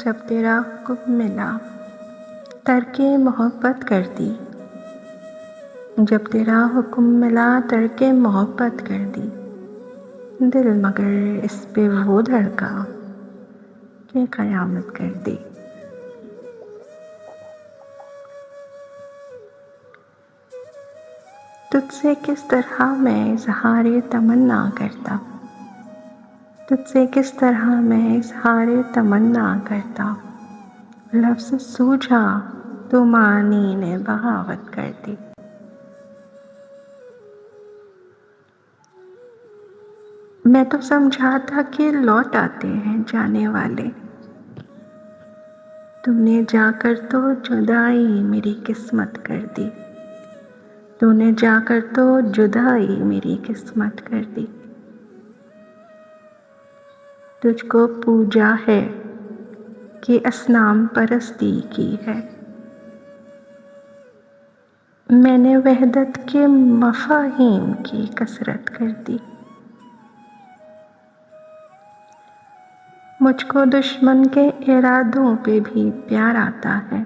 جب تیرا حکم ملا ترک محبت کر دی، جب تیرا حکم ملا ترک محبت کر دی، دل مگر اس پہ وہ دھڑکا کہ قیامت کر دی۔ تجھ سے کس طرح میں اظہار تمنا کرتا، تجھ سے کس طرح میں اظہار تمنا کرتا، لفظ سوجھا تو معنی نے بغاوت کر دی۔ میں تو سمجھا تھا کہ لوٹ آتے ہیں جانے والے، تم نے جا کر تو جدائی میری قسمت کر دی، تو نے جا کر تو جدائی میری قسمت کر دی۔ تجھ کو پوجا ہے کہ اصنام پرستی کی ہے، میں نے وحدت کے مفاہیم کی کثرت کر دی۔ مجھ کو دشمن کے ارادوں پہ بھی پیار آتا ہے،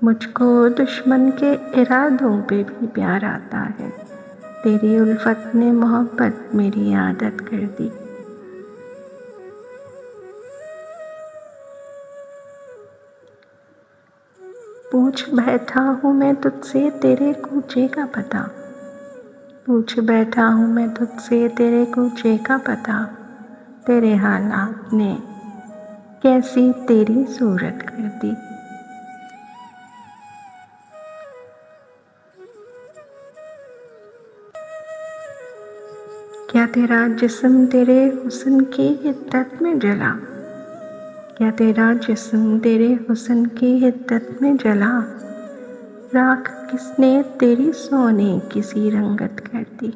مجھ کو دشمن کے ارادوں پہ بھی پیار آتا ہے، تیری الفت نے محبت میری عادت کر دی۔ پوچھ بیٹھا ہوں میں تجھ سے تیرے کوچے کا پتہ، پوچھ بیٹھا ہوں میں تجھ سے تیرے کوچے کا پتہ، تیرے حالات نے کیسی تیری صورت کر دی۔ کیا تیرا جسم تیرے حسن کی حدت میں جلا، کیا تیرا جسم تیرے حسن کی حدت میں جلا، راکھ کس نے تیری سونے کی سی رنگت کر دی۔